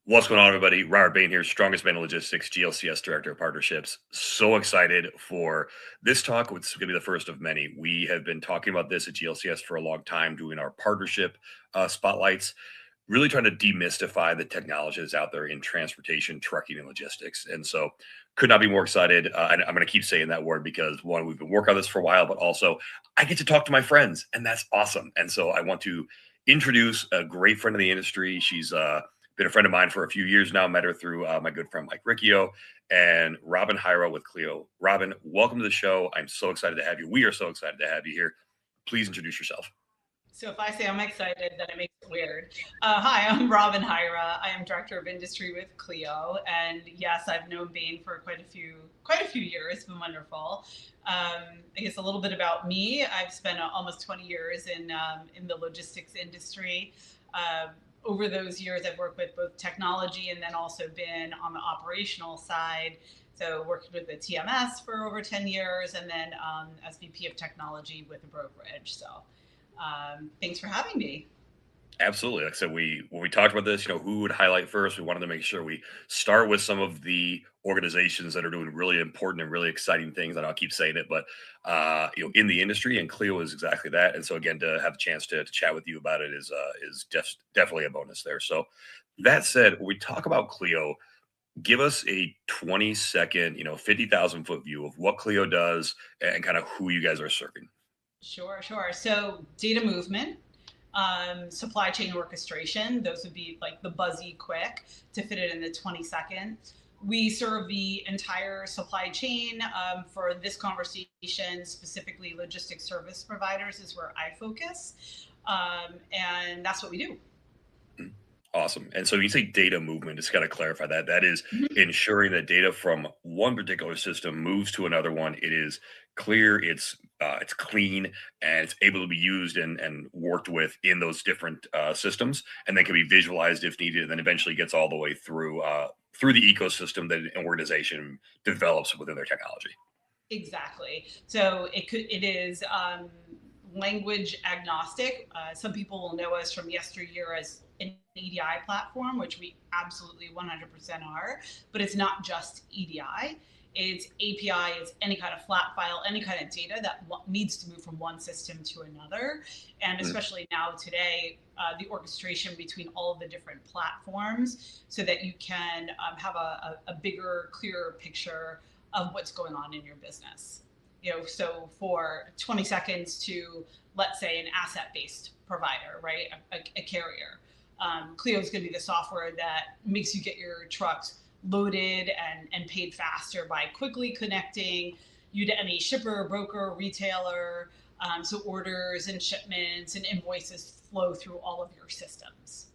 What's going on, everybody? Robert Bain here, Strongest Man in Logistics, GLCS Director of Partnerships. So excited for this talk. It's going to be the first of many. We have been talking about this at GLCS for a long time, doing our partnership spotlights, really trying to demystify the technology that's out there in transportation, trucking, and logistics. And so, could not be more excited. And I'm going to keep saying that word because one, we've been working on this for a while, but also I get to talk to my friends, and that's awesome. And so, I want to introduce a great friend of the industry. She's been a friend of mine for a few years now. Met her through my good friend Mike Riccio and Robyn Hyra with Cleo. Robyn, welcome to the show. I'm so excited to have you. We are so excited to have you here. Please introduce yourself. So if I say I'm excited, then it makes it weird. Hi, I'm Robyn Hyra. I am Director of Industry with Cleo, and yes, I've known Bain for quite a few years. It's been wonderful. I guess a little bit about me. I've spent almost 20 years in the logistics industry. Over those years, I've worked with both technology and then also been on the operational side. So worked with the TMS for over 10 years, and then as VP of Technology with a brokerage. So thanks for having me. Absolutely. Like I said, when we talked about this, who would highlight first? We wanted to make sure we start with some of the organizations that are doing really important and really exciting things. And I'll keep saying it, but in the industry, and Cleo is exactly that. And so again, to have a chance to chat with you about it is definitely a bonus there. So that said, when we talk about Cleo, give us a 20-second, 50,000 foot view of what Cleo does and kind of who you guys are serving. Sure. So data movement, supply chain orchestration, those would be like the buzzy quick to fit it in the 20 seconds. We serve the entire supply chain. For this conversation, specifically logistics service providers is where I focus. And that's what we do. Awesome. And so when you say data movement, just got to clarify that that is Mhm. ensuring that data from one particular system moves to another one. It is clear, it's clean, and it's able to be used and worked with in those different systems, and then can be visualized if needed, and then eventually gets all the way through the ecosystem that an organization develops within their technology. Exactly. So it is language agnostic. Some people will know us from yesteryear as an EDI platform, which we absolutely 100% are, but it's not just EDI. It's API, it's any kind of flat file, any kind of data that needs to move from one system to another. And Mm. especially now today, the orchestration between all of the different platforms so that you can have a bigger, clearer picture of what's going on in your business. So for 20 seconds to, let's say, an asset-based provider, right, a carrier, Cleo is going to be the software that makes you get your trucks loaded and paid faster by quickly connecting you to any shipper, broker, retailer. So orders and shipments and invoices flow through all of your systems.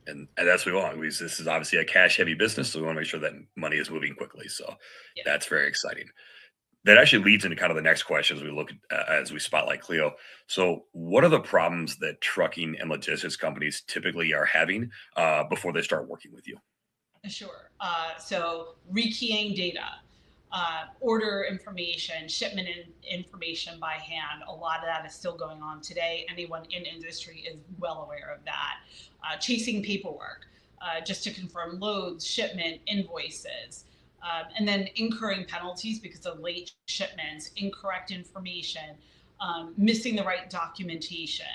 And that's what we want. This is obviously a cash heavy business, so we want to make sure that money is moving quickly. So Yeah. that's very exciting. That actually leads into kind of the next question as we look as we spotlight Cleo. So, what are the problems that trucking and logistics companies typically are having before they start working with you? Sure. So rekeying data, order information, shipment information by hand. A lot of that is still going on today. Anyone in industry is well aware of that. Chasing paperwork, just to confirm loads, shipment, invoices. And then incurring penalties because of late shipments, incorrect information, missing the right documentation.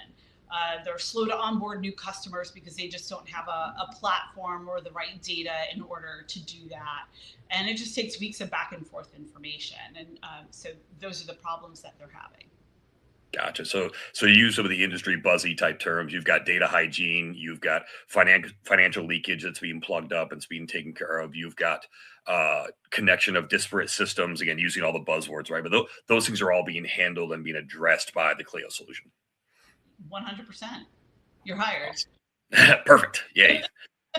They're slow to onboard new customers because they just don't have a platform or the right data in order to do that. And it just takes weeks of back and forth information. And so those are the problems that they're having. Gotcha. So you use some of the industry buzzy type terms. You've got data hygiene. You've got financial leakage that's being plugged up and it's being taken care of. You've got connection of disparate systems. Again, using all the buzzwords, right? But those things are all being handled and being addressed by the Clio solution. 100%. You're hired. Awesome. Perfect. Yay.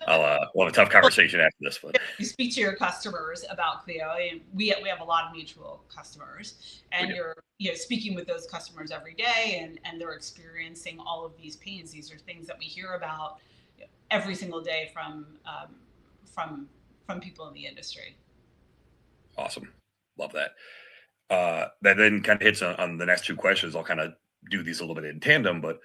We'll have a tough conversation after this, but You speak to your customers about Cleo. And we have a lot of mutual customers, we and do. you're speaking with those customers every day, and they're experiencing all of these pains. These are things that we hear about every single day from from people in the industry. Awesome. Love that. That then kind of hits on the next two questions. I'll kind of do these a little bit in tandem, but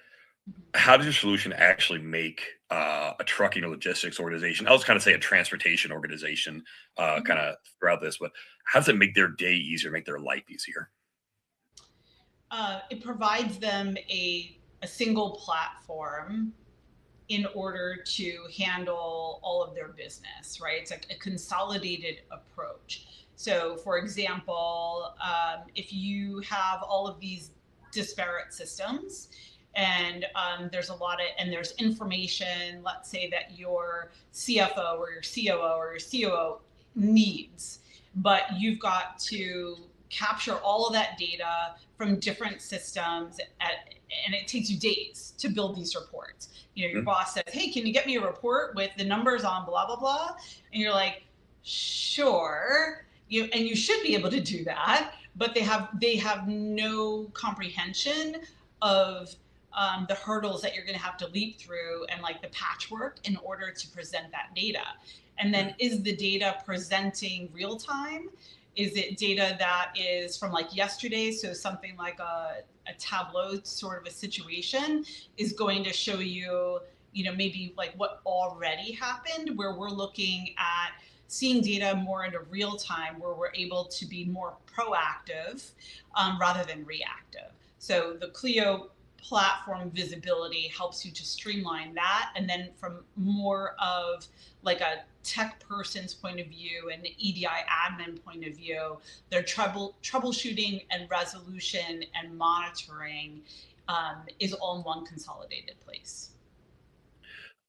how does your solution actually make a trucking or logistics organization. I was kind of say a transportation organization, kind of throughout this, but how does it make their day easier, make their life easier? It provides them a single platform in order to handle all of their business, right? It's like a consolidated approach. So, for example, if you have all of these disparate systems, and there's information, let's say that your CFO or your COO or your COO needs, but you've got to capture all of that data from different systems and it takes you days to build these reports. Your boss says, hey, can you get me a report with the numbers on blah, blah, blah? And you're like, sure. And you should be able to do that, but they have no comprehension of the hurdles that you're going to have to leap through and like the patchwork in order to present that data. And then is the data presenting real time? Is it data that is from like yesterday? So something like a Tableau sort of a situation is going to show you, maybe like what already happened, where we're looking at seeing data more into real time, where we're able to be more proactive rather than reactive. So the Cleo platform visibility helps you to streamline that. And then from more of like a tech person's point of view and the EDI admin point of view, their troubleshooting and resolution and monitoring is all in one consolidated place.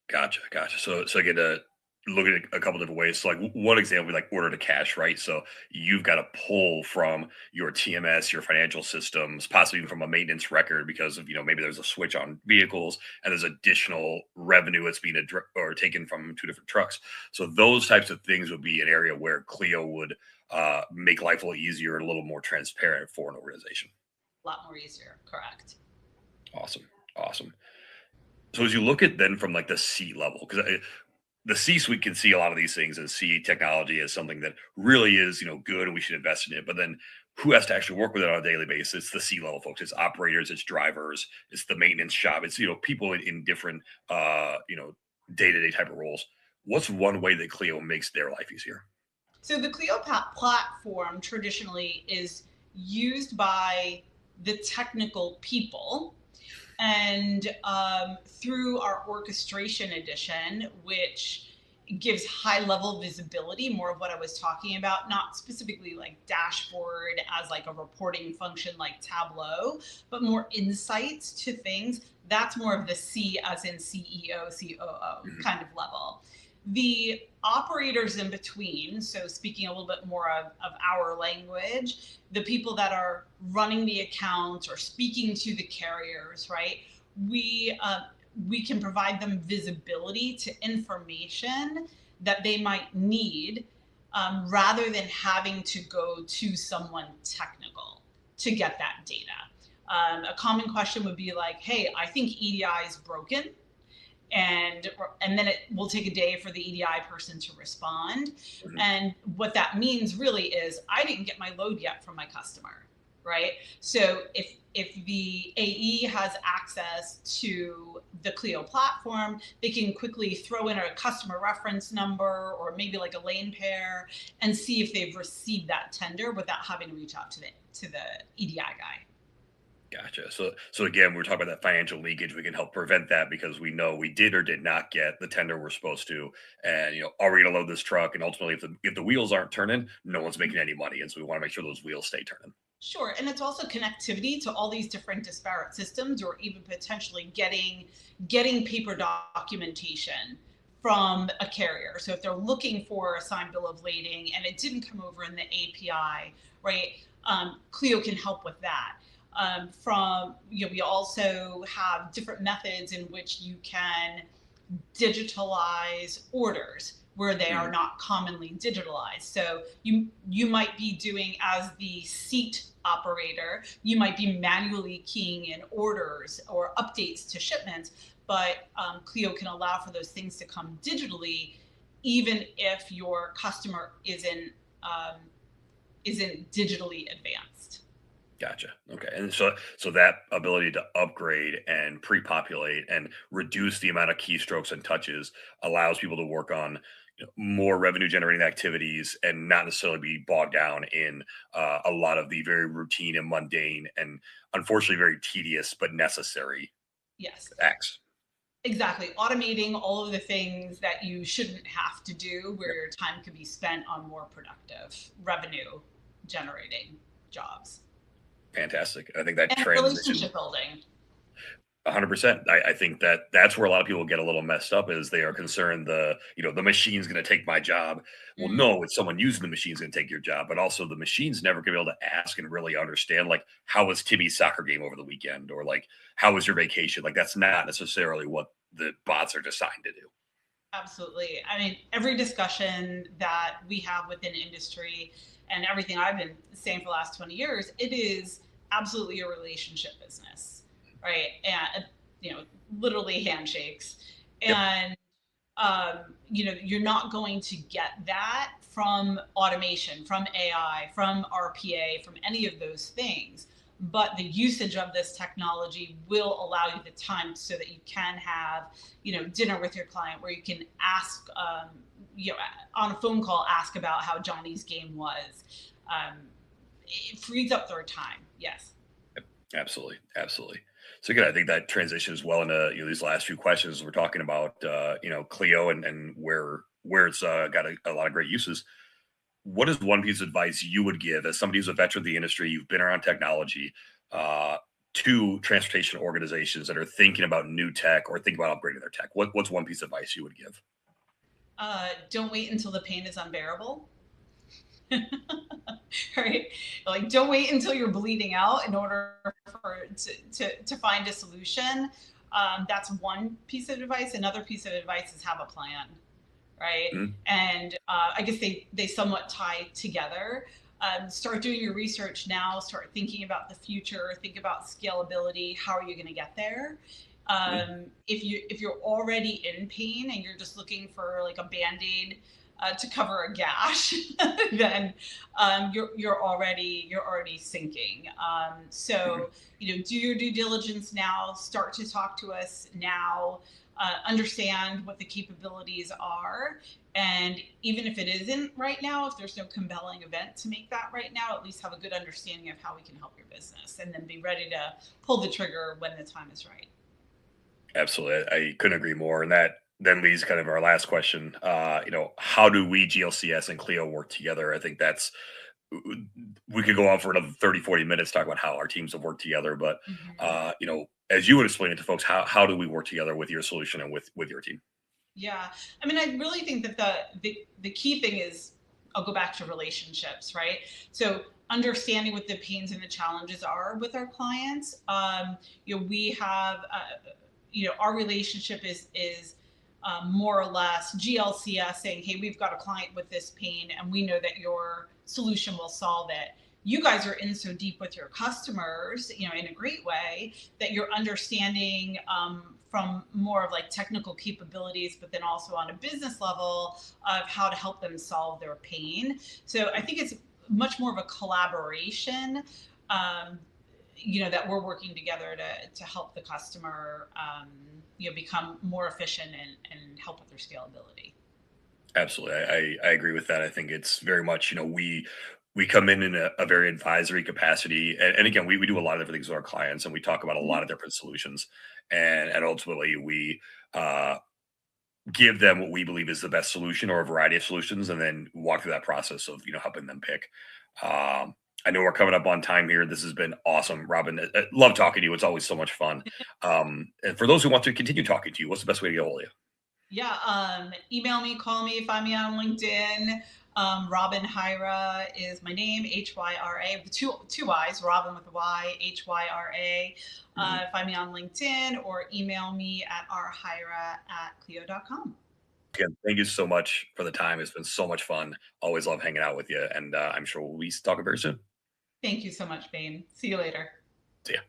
Gotcha, gotcha. So I get to look at it a couple different ways. So like one example, would be like order to cash, right? So you've got to pull from your TMS, your financial systems, possibly even from a maintenance record because of maybe there's a switch on vehicles and there's additional revenue that's being or taken from two different trucks. So those types of things would be an area where Clio would make life a little easier and a little more transparent for an organization. A lot more easier, correct. Awesome, awesome. So as you look at then from like the C level, because the C-suite can see a lot of these things and see technology as something that really is, good and we should invest in it. But then who has to actually work with it on a daily basis? It's the C-level folks. It's operators. It's drivers. It's the maintenance shop. It's people in different day-to-day type of roles. What's one way that Clio makes their life easier? So the Clio platform traditionally is used by the technical people. And through our orchestration edition, which gives high level visibility, more of what I was talking about, not specifically like dashboard as like a reporting function like Tableau, but more insights to things. That's more of the C as in CEO, COO kind of level. The operators in between, so speaking a little bit more of our language, the people that are running the accounts or speaking to the carriers, right? We can provide them visibility to information that they might need rather than having to go to someone technical to get that data. A common question would be like, hey, I think EDI is broken. And then it will take a day for the EDI person to respond. And what that means really is I didn't get my load yet from my customer, right? So if the AE has access to the Clio platform, they can quickly throw in a customer reference number or maybe like a lane pair and see if they've received that tender without having to reach out to the EDI guy. Gotcha. So again, we're talking about that financial leakage. We can help prevent that because we know we did or did not get the tender we're supposed to, and are we going to load this truck? And ultimately, if the wheels aren't turning, no one's making any money, and so we want to make sure those wheels stay turning. Sure, and it's also connectivity to all these different disparate systems, or even potentially getting paper documentation from a carrier. So if they're looking for a signed bill of lading and it didn't come over in the API, right? Clio can help with that. We also have different methods in which you can digitalize orders where they are not commonly digitalized. So you might be doing, as the seat operator, you might be manually keying in orders or updates to shipments, but Clio can allow for those things to come digitally, even if your customer isn't digitally advanced. Gotcha. Okay. And so that ability to upgrade and pre-populate and reduce the amount of keystrokes and touches allows people to work on more revenue generating activities and not necessarily be bogged down in a lot of the very routine and mundane and unfortunately very tedious but necessary Yes. acts. Exactly. Automating all of the things that you shouldn't have to do where Yep. your time could be spent on more productive revenue generating jobs Fantastic. I think that and transition relationship building. 100%. I think that that's where a lot of people get a little messed up is they are concerned the machine's going to take my job. Well, Mm, no, it's someone using the machine's going to take your job, but also the machine's never going to be able to ask and really understand like how was Timmy's soccer game over the weekend or like how was your vacation? Like that's not necessarily what the bots are designed to do. absolutely. I mean, every discussion that we have within industry and everything I've been saying for the last 20 years, it is absolutely a relationship business, right? And, you know, literally handshakes. Yep. And you're not going to get that from automation, from AI, from RPA, from any of those things. But the usage of this technology will allow you the time so that you can have, dinner with your client where you can ask, on a phone call, ask about how Johnny's game was. Um, it frees up their time. Yes. Absolutely, absolutely. So again, I think that transitions well into these last few questions. We're talking about Clio and where it's got a lot of great uses. What is one piece of advice you would give as somebody who's a veteran of the industry? You've been around technology uh, to transportation organizations that are thinking about new tech or thinking about upgrading their tech. What's one piece of advice you would give? Don't wait until the pain is unbearable. Right? Like, don't wait until you're bleeding out in order to find a solution. That's one piece of advice. Another piece of advice is have a plan, right? Mhm. And I guess they somewhat tie together. Start doing your research now. Start thinking about the future. Think about scalability. How are you going to get there? Mhm. If you're already in pain and you're just looking for like a band-aid to cover a gash, then you're already sinking. Mhm. So do your due diligence now. Start to talk to us now. Understand what the capabilities are, and even if it isn't right now, if there's no compelling event to make that right now, at least have a good understanding of how we can help your business, and then be ready to pull the trigger when the time is right. Absolutely. I couldn't agree more. And that then leads kind of our last question. How do we GLCS and Clio work together? I think that's we could go on for another 30, 40 minutes talk about how our teams have worked together. But Mhm. as you would explain it to folks, how do we work together with your solution and with your team? Yeah, I mean, I really think that the key thing is, I'll go back to relationships, right? So understanding what the pains and the challenges are with our clients. We have, our relationship is more or less GLCS saying, hey, we've got a client with this pain, and we know that your solution will solve it. You guys are in so deep with your customers, in a great way, that you're understanding from more of like technical capabilities, but then also on a business level of how to help them solve their pain. So I think it's much more of a collaboration, um, that we're working together to help the customer, become more efficient and help with their scalability. Absolutely. I agree with that. I think it's very much, we come in a very advisory capacity. And again, we do a lot of different things with our clients and we talk about a Mhm. lot of different solutions. And ultimately we uh, give them what we believe is the best solution or a variety of solutions and then walk through that process of, helping them pick. I know we're coming up on time here. This has been awesome, Robin. I love talking to you. It's always so much fun. And for those who want to continue talking to you, what's the best way to get a hold of you? Yeah, email me, call me, find me on LinkedIn. Robyn Hyra is my name, Hyra, two Y's, Robin with a Y, Hyra. Mhm. Find me on LinkedIn or email me at rhyra@clio.com. Again, thank you so much for the time. It's been so much fun. Always love hanging out with you. And I'm sure we'll be talking very soon. Thank you so much, Bain. See you later. See ya.